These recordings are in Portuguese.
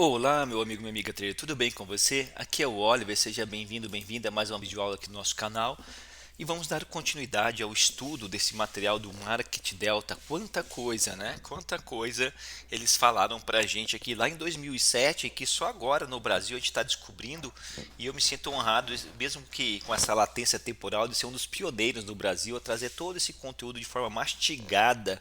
Olá, meu amigo, minha amiga trader, tudo bem com você? Aqui é o Oliver, seja bem-vindo, bem-vinda a mais uma videoaula aqui no nosso canal. E vamos dar continuidade ao estudo desse material do Market Delta. Quanta coisa, né? Quanta coisa eles falaram pra gente aqui lá em 2007, que só agora no Brasil a gente está descobrindo. E eu me sinto honrado, mesmo que com essa latência temporal, de ser um dos pioneiros no Brasil a trazer todo esse conteúdo de forma mastigada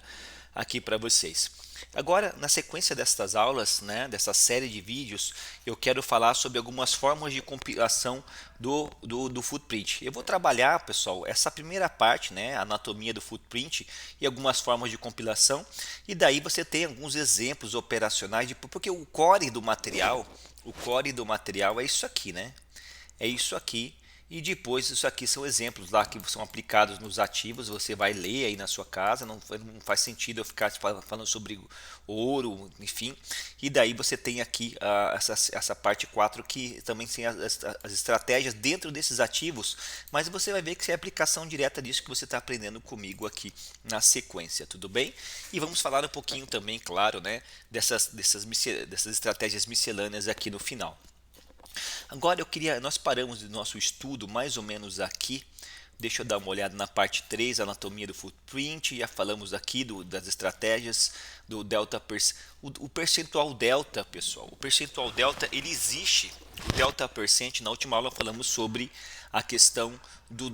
aqui para vocês. Agora, na sequência destas aulas, né, dessa série de vídeos, eu quero falar sobre algumas formas de compilação do footprint. Eu vou trabalhar, pessoal, essa primeira parte, né, a anatomia do footprint e algumas formas de compilação, e daí você tem alguns exemplos operacionais, porque o core do material é isso aqui, né? É isso aqui. E depois isso aqui são exemplos lá que são aplicados nos ativos, você vai ler aí na sua casa, não faz sentido eu ficar falando sobre ouro, enfim. E daí você tem aqui essa parte 4 que também tem as estratégias dentro desses ativos, mas você vai ver que é a aplicação direta disso que você está aprendendo comigo aqui na sequência, tudo bem? E vamos falar um pouquinho também, claro, né, dessas estratégias miscelâneas aqui no final. Agora nós paramos do nosso estudo mais ou menos aqui. Deixa eu dar uma olhada na parte 3, anatomia do footprint. Já falamos aqui das estratégias do delta o percentual delta, pessoal. O percentual delta ele existe. O delta percent, na última aula falamos sobre a questão do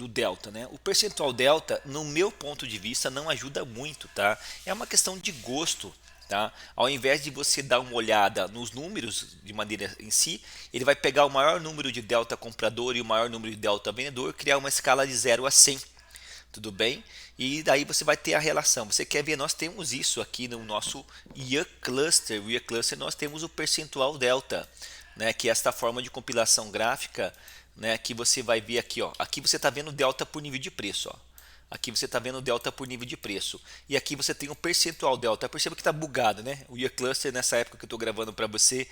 delta, né? O percentual delta, no meu ponto de vista, não ajuda muito, tá? É uma questão de gosto. Tá? Ao invés de você dar uma olhada nos números de maneira em si, ele vai pegar o maior número de delta comprador e o maior número de delta vendedor, criar uma escala de 0 a 100, tudo bem? E daí você vai ter a relação. Você quer ver? Nós temos isso aqui no nosso Year Cluster. O Year Cluster nós temos o percentual delta, né? Que é esta forma de compilação gráfica, né? Que você vai ver aqui, ó. Aqui você está vendo delta por nível de preço, ó. Aqui você está vendo delta por nível de preço. E aqui você tem o percentual delta. Perceba que está bugado, né? O Year Cluster, nessa época que eu estou gravando para você,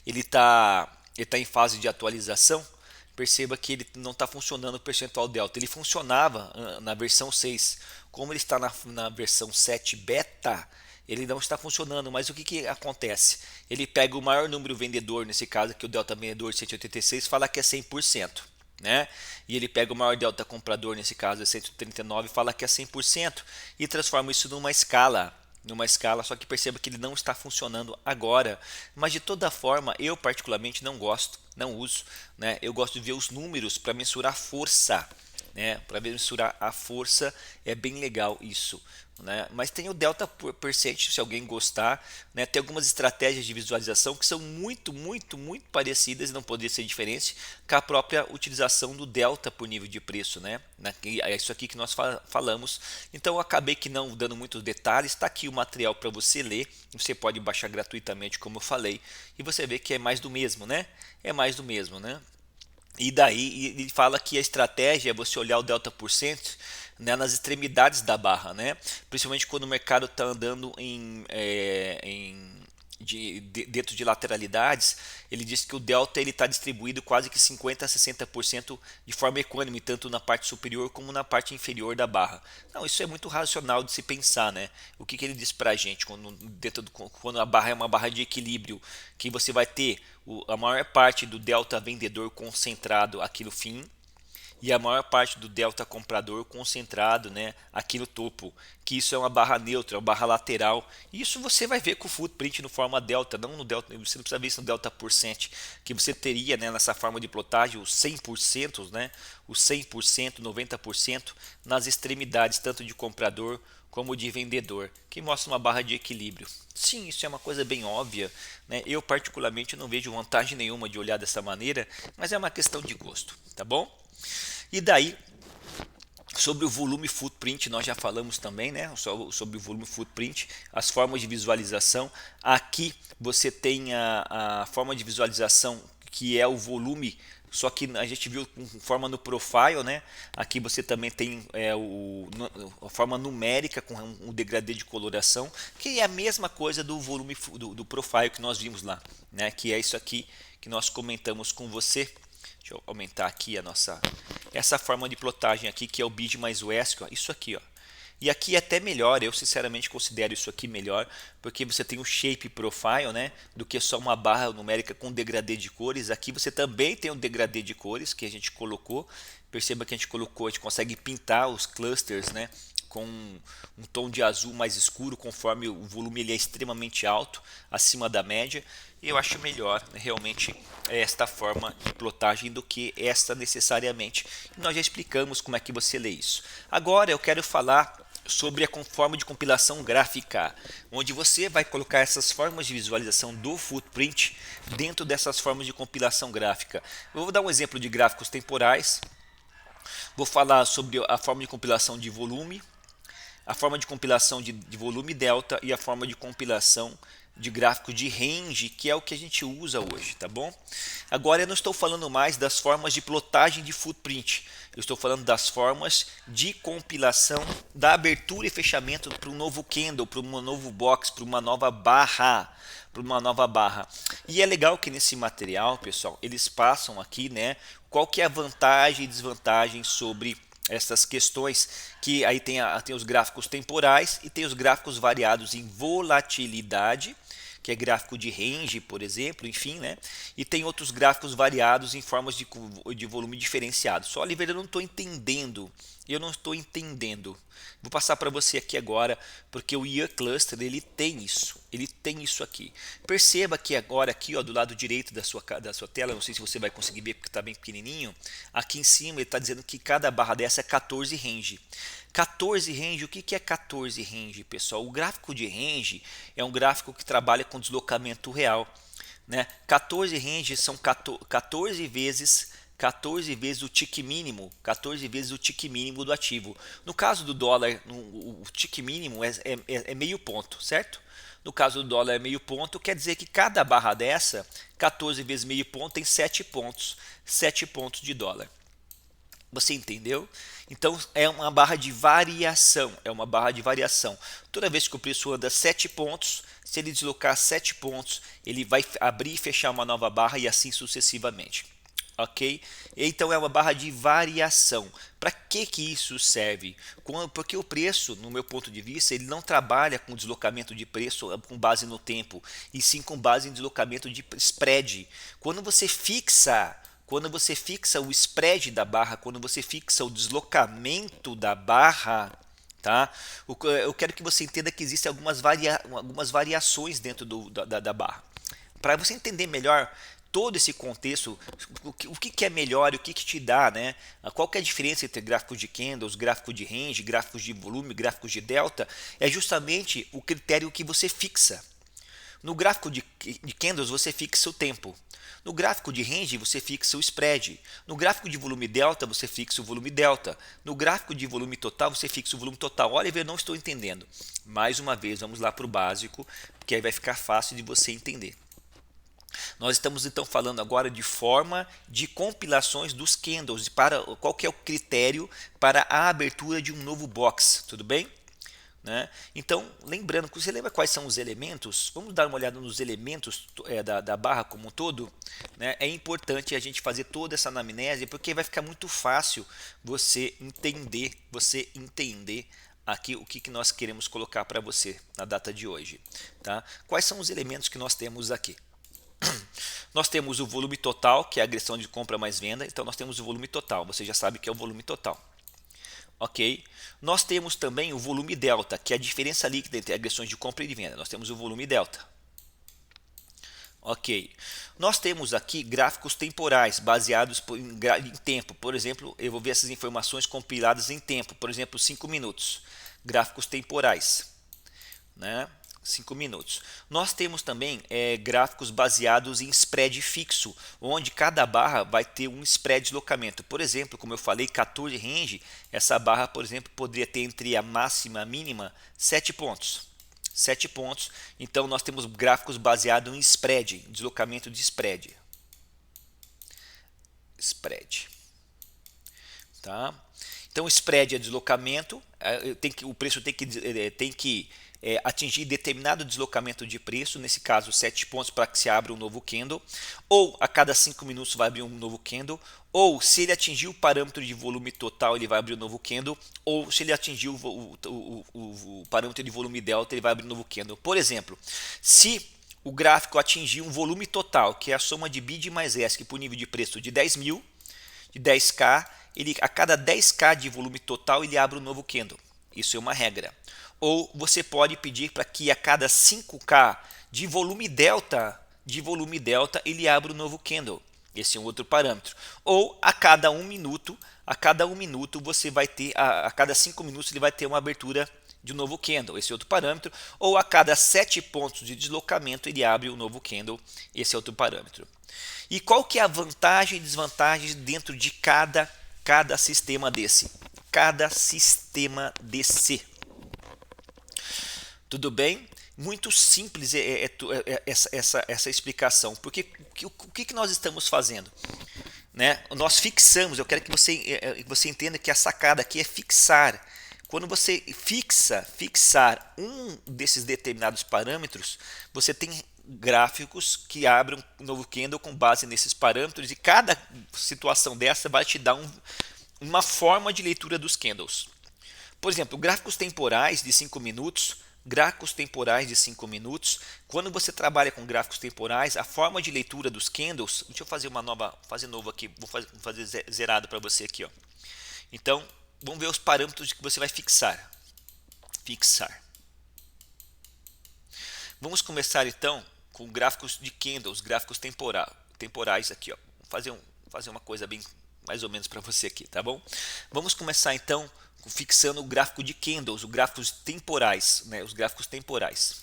ele tá em fase de atualização. Perceba que ele não está funcionando o percentual delta. Ele funcionava na versão 6. Como ele está na versão 7 beta, ele não está funcionando. Mas o que acontece? Ele pega o maior número vendedor, nesse caso aqui o delta vendedor 186, fala que é 100%. Né? E ele pega o maior delta comprador, nesse caso é 139, fala que é 100% e transforma isso numa escala, só que perceba que ele não está funcionando agora. Mas de toda forma, eu particularmente não gosto, não uso, né? Eu gosto de ver os números para mensurar força, né? Para mensurar a força é bem legal isso. Né? Mas tem o delta percent, se alguém gostar, né? Tem algumas estratégias de visualização que são muito parecidas, não poderia ser diferente com a própria utilização do delta por nível de preço, né? É isso aqui que nós falamos. Então eu acabei que não dando muitos detalhes. Está aqui o material para você ler, você pode baixar gratuitamente, como eu falei, e você vê que é mais do mesmo, né? É mais do mesmo, né? E daí ele fala que a estratégia é você olhar o delta por cento, né, nas extremidades da barra, né? Principalmente quando o mercado está andando dentro de lateralidades. Ele diz que o delta ele está distribuído quase que 50 a 60% de forma equânime, tanto na parte superior como na parte inferior da barra. Não, isso é muito racional de se pensar, né? O que ele diz para a gente quando a barra é uma barra de equilíbrio, que você vai ter a maior parte do delta vendedor concentrado aqui no fim e a maior parte do delta comprador concentrado, né, aqui no topo, que isso é uma barra neutra, uma barra lateral. Isso você vai ver com o footprint no forma delta, não no delta, você não precisa ver isso no delta percent, que você teria, né, nessa forma de plotagem os 100%, né, os 100%, 90% nas extremidades, tanto de comprador como de vendedor, que mostra uma barra de equilíbrio. Sim, isso é uma coisa bem óbvia, né? Eu particularmente não vejo vantagem nenhuma de olhar dessa maneira, mas é uma questão de gosto, tá bom? E daí, sobre o volume footprint, nós já falamos também, né? Sobre o volume footprint, as formas de visualização. Aqui você tem a forma de visualização que é o volume, só que a gente viu com forma no profile, né? Aqui você também tem a forma numérica com um degradê de coloração, que é a mesma coisa do volume do profile que nós vimos lá, né? Que é isso aqui que nós comentamos com você. Deixa eu aumentar aqui essa forma de plotagem aqui, que é o bid mais o ESC, ó, isso aqui, ó. E aqui é até melhor, eu sinceramente considero isso aqui melhor, porque você tem o shape profile, né, do que só uma barra numérica com degradê de cores. Aqui você também tem um degradê de cores que a gente colocou. Perceba que a gente consegue pintar os clusters, né, com um tom de azul mais escuro, conforme o volume ele é extremamente alto, acima da média. E eu acho melhor, né, realmente esta forma de plotagem do que esta necessariamente. Nós já explicamos como é que você lê isso. Agora eu quero falar sobre a forma de compilação gráfica, onde você vai colocar essas formas de visualização do footprint dentro dessas formas de compilação gráfica. Eu vou dar um exemplo de gráficos temporais, vou falar sobre a forma de compilação de volume, a forma de compilação de volume delta e a forma de compilação de gráfico de range, que é o que a gente usa hoje, tá bom? Agora eu não estou falando mais das formas de plotagem de footprint, eu estou falando das formas de compilação da abertura e fechamento para um novo candle, para um novo box, para uma nova barra. E é legal que nesse material, pessoal, eles passam aqui, né, qual que é a vantagem e desvantagem sobre essas questões, que aí tem os gráficos temporais e tem os gráficos variados em volatilidade, que é gráfico de range, por exemplo, enfim, né? E tem outros gráficos variados em formas de volume diferenciado. Só, Oliveira, eu não estou entendendo. Vou passar para você aqui agora, porque o IA Cluster ele tem isso aqui. Perceba que agora aqui, ó, do lado direito da sua tela, não sei se você vai conseguir ver porque está bem pequenininho, aqui em cima ele está dizendo que cada barra dessa é 14 range. 14 range, o que é 14 range, pessoal? O gráfico de range é um gráfico que trabalha com deslocamento real, né? 14 range são 14 vezes o tick mínimo, 14 vezes o tick mínimo do ativo. No caso do dólar, o tick mínimo é meio ponto, certo? No caso do dólar é meio ponto, quer dizer que cada barra dessa, 14 vezes meio ponto, tem 7 pontos, 7 pontos de dólar. Você entendeu? Então é uma barra de variação, Toda vez que o preço anda 7 pontos, se ele deslocar 7 pontos, ele vai abrir e fechar uma nova barra e assim sucessivamente. Ok? Então é uma barra de variação. Para que isso serve? Porque o preço, no meu ponto de vista, ele não trabalha com deslocamento de preço com base no tempo, e sim com base em deslocamento de spread. Quando você fixa o spread da barra, quando você fixa o deslocamento da barra, tá? Eu quero que você entenda que existem algumas variações dentro da barra. Para você entender melhor todo esse contexto, o que é melhor e o que te dá, né? Qual que é a diferença entre gráficos de candles, gráficos de range, gráficos de volume, gráficos de delta, é justamente o critério que você fixa. No gráfico de candles você fixa o tempo. No gráfico de range você fixa o spread. No gráfico de volume delta você fixa o volume delta. No gráfico de volume total você fixa o volume total. Oliver, não estou entendendo. Mais uma vez, vamos lá para o básico, porque aí vai ficar fácil de você entender. Nós estamos então falando agora de forma de compilações dos candles, para qual que é o critério para a abertura de um novo box, tudo bem? Né? Então, lembrando que você lembra quais são os elementos, vamos dar uma olhada nos elementos da barra como um todo, né? É importante a gente fazer toda essa anamnese, porque vai ficar muito fácil você entender aqui o que nós queremos colocar para você na data de hoje. Tá? Quais são os elementos que nós temos aqui? Nós temos o volume total, que é a agressão de compra mais venda, então nós temos o volume total, você já sabe que é o volume total. Ok? Nós temos também o volume delta, que é a diferença líquida entre agressões de compra e de venda. Nós temos o volume delta. Ok. Nós temos aqui gráficos temporais baseados em tempo. Por exemplo, eu vou ver essas informações compiladas em tempo. Por exemplo, 5 minutos. Gráficos temporais, né? 5 minutos. Nós temos também gráficos baseados em spread fixo, onde cada barra vai ter um spread de deslocamento. Por exemplo, como eu falei, 14 range, essa barra, por exemplo, poderia ter entre a máxima e a mínima 7 pontos. 7 pontos. Então nós temos gráficos baseados em spread, deslocamento de spread. Tá? Então, spread é deslocamento, o preço tem que atingir determinado deslocamento de preço, nesse caso 7 pontos para que se abra um novo candle, ou a cada 5 minutos vai abrir um novo candle, ou se ele atingir o parâmetro de volume total ele vai abrir um novo candle, ou se ele atingir o parâmetro de volume delta ele vai abrir um novo candle. Por exemplo, se o gráfico atingir um volume total, que é a soma de bid mais ESC por nível de preço de 10 mil, de 10k, a cada 10k de volume total ele abre um novo candle. Isso é uma regra. Ou você pode pedir para que a cada 5k de volume delta, ele abra um novo candle. Esse é um outro parâmetro. Ou a cada 1 minuto, você vai ter, a cada 5 minutos ele vai ter uma abertura de um novo candle. Esse é outro parâmetro. Ou a cada 7 pontos de deslocamento ele abre um novo candle. Esse é outro parâmetro. E qual que é a vantagem e desvantagem dentro de cada sistema desse? Tudo bem? Muito simples essa explicação. Porque o que nós estamos fazendo? Né? Nós fixamos, eu quero que você entenda que a sacada aqui é fixar. Quando você fixar um desses determinados parâmetros, você tem gráficos que abrem um novo candle com base nesses parâmetros, e cada situação dessa vai te dar uma forma de leitura dos candles. Por exemplo, gráficos temporais de 5 minutos, quando você trabalha com gráficos temporais, a forma de leitura dos candles, deixa eu fazer novo aqui, vou fazer zerado para você aqui, ó. Então, vamos ver os parâmetros que você vai fixar. Vamos começar então com gráficos de candles, gráficos temporais aqui, ó. Vou fazer uma coisa bem mais ou menos para você aqui, tá bom? Vamos começar então fixando o gráfico de candles, os gráficos temporais, né? Os gráficos temporais.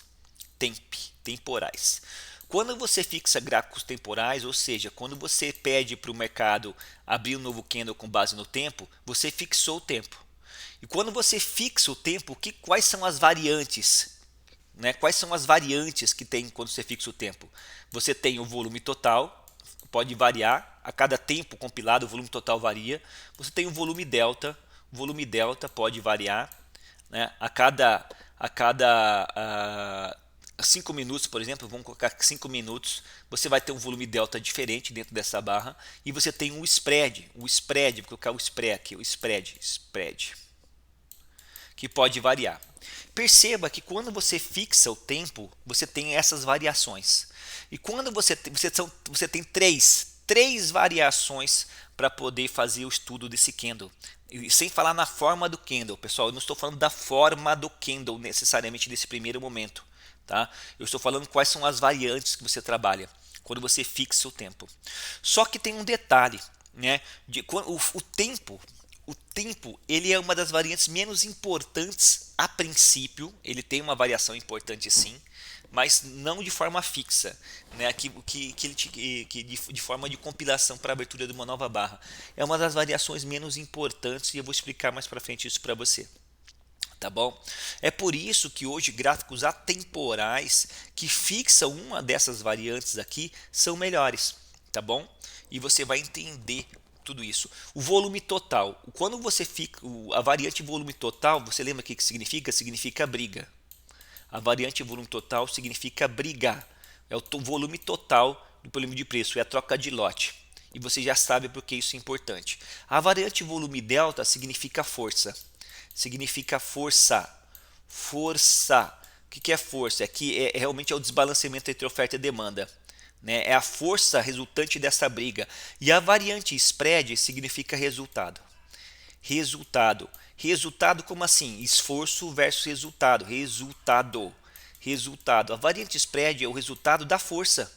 Temporais. Quando você fixa gráficos temporais, ou seja, quando você pede para o mercado abrir um novo candle com base no tempo, você fixou o tempo. E quando você fixa o tempo, quais são as variantes? Né? Quais são as variantes que tem quando você fixa o tempo? Você tem o volume total, pode variar, a cada tempo compilado o volume total varia. Você tem o volume delta pode variar, né? A cada 5 minutos, por exemplo, vamos colocar 5 minutos, você vai ter um volume delta diferente dentro dessa barra, e você tem um spread, vou colocar o spread aqui, o spread, que pode variar. Perceba que quando você fixa o tempo, você tem essas variações. E quando você tem três variações para poder fazer o estudo desse candle. E sem falar na forma do candle, pessoal, eu não estou falando da forma do candle necessariamente nesse primeiro momento. Tá? Eu estou falando quais são as variantes que você trabalha quando você fixa o tempo. Só que tem um detalhe, né? O tempo ele é uma das variantes menos importantes a princípio. Ele tem uma variação importante sim, mas não de forma fixa, né? De forma de compilação para a abertura de uma nova barra. É uma das variações menos importantes e eu vou explicar mais para frente isso para você. Tá bom? É por isso que hoje gráficos atemporais que fixam uma dessas variantes aqui são melhores, tá bom? E você vai entender tudo isso. O volume total, quando você fica a variante volume total, você lembra o que significa? Significa briga. A variante volume total significa brigar. É o volume total do volume de preço, é a troca de lote. E você já sabe por que isso é importante. A variante volume delta significa força. Força. O que é força? Realmente é o desbalanceamento entre oferta e demanda, né? É a força resultante dessa briga. E a variante spread significa resultado. Resultado como assim? Esforço versus resultado. A variante spread é o resultado da força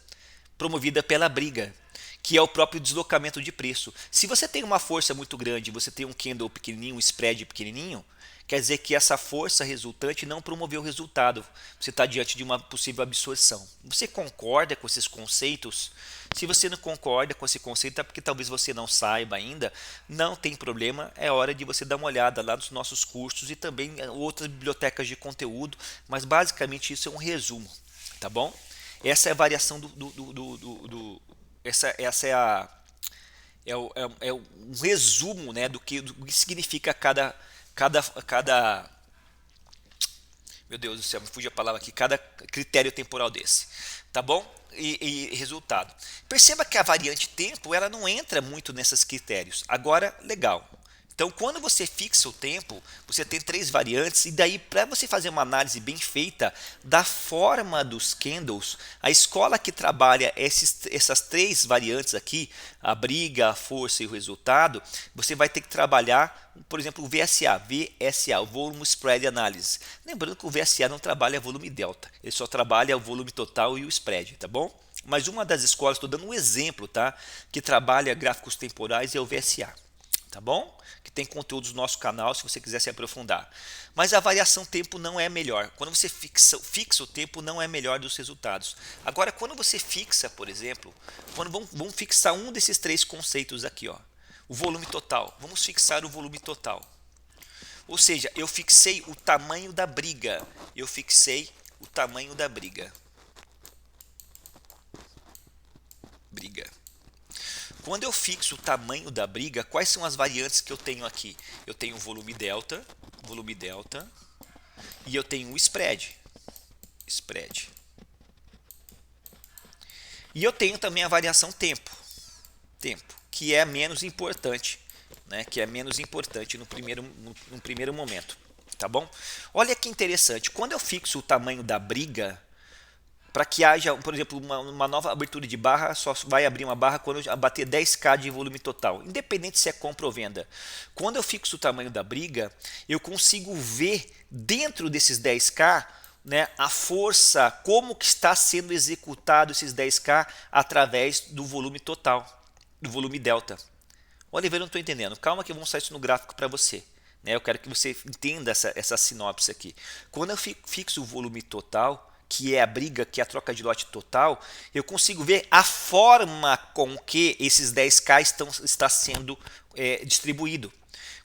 promovida pela briga, que é o próprio deslocamento de preço. Se você tem uma força muito grande, você tem um candle pequenininho, um spread pequenininho, quer dizer que essa força resultante não promoveu o resultado. Você está diante de uma possível absorção. Você concorda com esses conceitos? Se você não concorda com esse conceito, é porque talvez você não saiba ainda. Não tem problema, é hora de você dar uma olhada lá nos nossos cursos e também outras bibliotecas de conteúdo, mas basicamente isso é um resumo, tá bom? Essa é a variação essa é um resumo, né, do que significa cada Meu Deus do céu, me fugiu a palavra aqui, cada critério temporal desse, tá bom? E resultado. Perceba que a variante tempo, ela não entra muito nesses critérios. Agora, legal. Então, quando você fixa o tempo, você tem três variantes, e daí, para você fazer uma análise bem feita da forma dos candles, a escola que trabalha essas três variantes aqui, a briga, a força e o resultado, você vai ter que trabalhar, por exemplo, o VSA, o Volume Spread Analysis. Lembrando que o VSA não trabalha volume delta, ele só trabalha o volume total e o spread, tá bom? Mas uma das escolas, estou dando um exemplo, tá? Que trabalha gráficos temporais é o VSA. Tá bom? Que tem conteúdos no nosso canal se você quiser se aprofundar. Mas a variação tempo não é melhor. Quando você fixa o tempo, não é melhor dos resultados. Agora, quando você fixa, por exemplo, vamos fixar um desses três conceitos aqui, ó, o volume total. Vamos fixar o volume total. Ou seja, eu fixei o tamanho da briga. Eu fixei o tamanho da briga. Quando eu fixo o tamanho da briga, quais são as variantes que eu tenho aqui? Eu tenho o volume delta, e eu tenho o spread. E eu tenho também a variação tempo, que é menos importante, né? Que é menos importante no primeiro momento, tá bom? Olha que interessante, quando eu fixo o tamanho da briga, para que haja, por exemplo, uma nova abertura de barra, só vai abrir uma barra quando eu bater 10k de volume total, independente se é compra ou venda. Quando eu fixo o tamanho da briga, eu consigo ver dentro desses 10k, né, a força, como que está sendo executado esses 10k através do volume total, do volume delta. Oliveira, não estou entendendo. Calma que eu vou mostrar isso no gráfico para você. Eu quero que você entenda essa sinopse aqui. Quando eu fixo o volume total, que é a briga, que é a troca de lote total, eu consigo ver a forma com que esses 10k está sendo distribuído,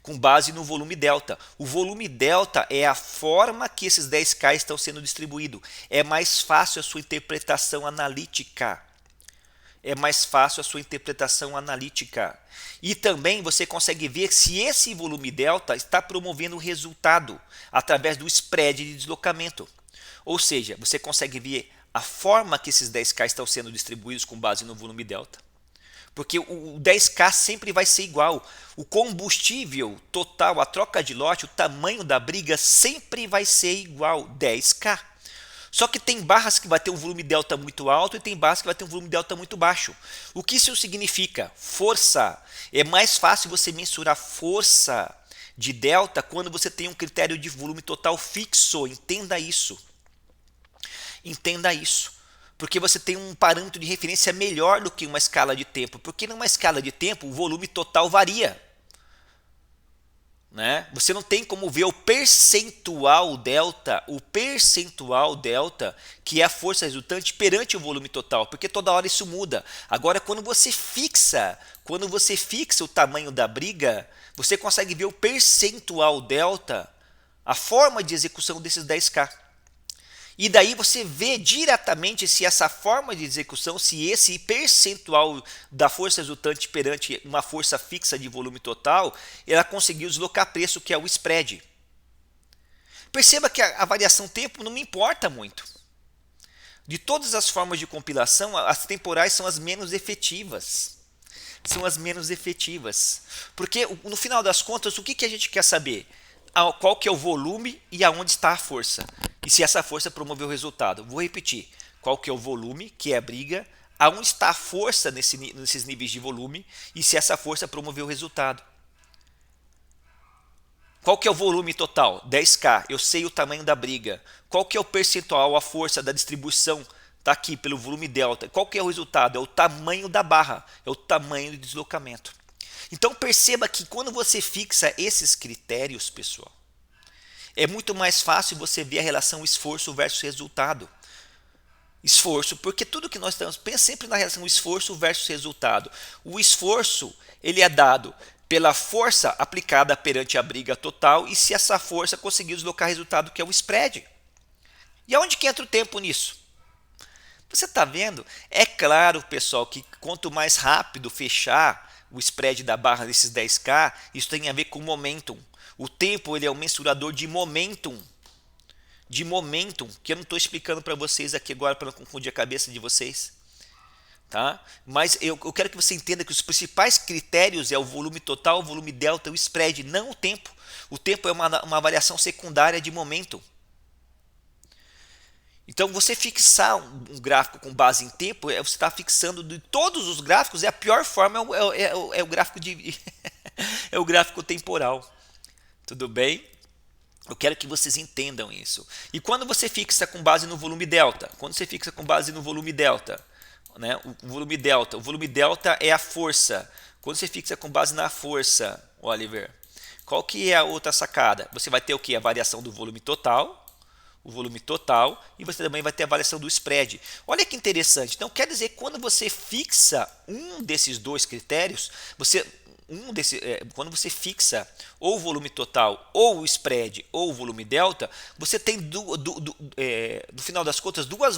com base no volume delta. O volume delta é a forma que esses 10k estão sendo distribuídos. É mais fácil a sua interpretação analítica. E também você consegue ver se esse volume delta está promovendo o resultado através do spread de deslocamento. Ou seja, você consegue ver a forma que esses 10k estão sendo distribuídos com base no volume delta. Porque o 10k sempre vai ser igual. O combustível total, a troca de lote, o tamanho da briga sempre vai ser igual, 10k. Só que tem barras que vai ter um volume delta muito alto e tem barras que vai ter um volume delta muito baixo. O que isso significa? Força. É mais fácil você mensurar força de delta quando você tem um critério de volume total fixo. Entenda isso. Porque você tem um parâmetro de referência melhor do que uma escala de tempo. Porque numa escala de tempo o volume total varia. Né? Você não tem como ver o percentual delta, que é a força resultante perante o volume total, porque toda hora isso muda. Agora, quando você fixa o tamanho da briga, você consegue ver o percentual delta, a forma de execução desses 10k. E daí você vê diretamente se essa forma de execução, se esse percentual da força resultante perante uma força fixa de volume total, ela conseguiu deslocar preço, que é o spread. Perceba que a variação tempo não me importa muito. De todas as formas de compilação, as temporais são as menos efetivas. Porque no final das contas, o que a gente quer saber? Qual que é o volume e aonde está a força. E se essa força promoveu o resultado. Vou repetir. Qual que é o volume, que é a briga, aonde está a força nesses níveis de volume e se essa força promoveu o resultado. Qual que é o volume total? 10k. Eu sei o tamanho da briga. Qual que é o percentual, a força da distribuição? Está aqui pelo volume delta. Qual que é o resultado? É o tamanho da barra. É o tamanho do deslocamento. Então perceba que quando você fixa esses critérios, pessoal, é muito mais fácil você ver a relação esforço versus resultado. Esforço, porque tudo que nós estamos, pensa sempre na relação esforço versus resultado. O esforço, ele é dado pela força aplicada perante a briga total e se essa força conseguir deslocar resultado, que é o spread. E aonde que entra o tempo nisso? Você está vendo? É claro, pessoal, que quanto mais rápido fechar o spread da barra desses 10k, isso tem a ver com momentum. O tempo, ele é um mensurador de momentum. de momentum, que eu não estou explicando para vocês aqui agora para não confundir a cabeça de vocês. Tá? Mas eu quero que você entenda que os principais critérios é o volume total, o volume delta, o spread, não o tempo. O tempo é uma variação secundária de momento. Então, você fixar um gráfico com base em tempo, você está fixando de todos os gráficos, a pior forma é o gráfico de é o gráfico temporal. Tudo bem? Eu quero que vocês entendam isso. E quando você fixa com base no volume delta, né, o volume delta é a força. Quando você fixa com base na força, Oliver, qual que é a outra sacada? Você vai ter o que? A variação do volume total, e você também vai ter a variação do spread. Olha que interessante. Então quer dizer que quando você fixa um desses dois critérios, quando você fixa ou o volume total, ou o spread, ou o volume delta, você tem, no final das contas, duas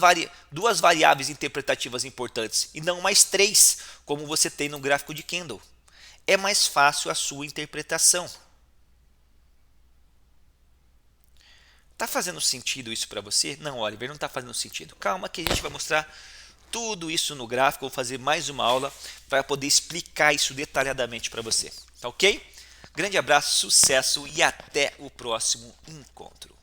variáveis interpretativas importantes, e não mais três, como você tem no gráfico de Kendall. É mais fácil a sua interpretação. Tá fazendo sentido isso para você? Não, Oliver, não está fazendo sentido. Calma que a gente vai mostrar tudo isso no gráfico. Vou fazer mais uma aula para poder explicar isso detalhadamente para você. Tá ok? Grande abraço, sucesso e até o próximo encontro.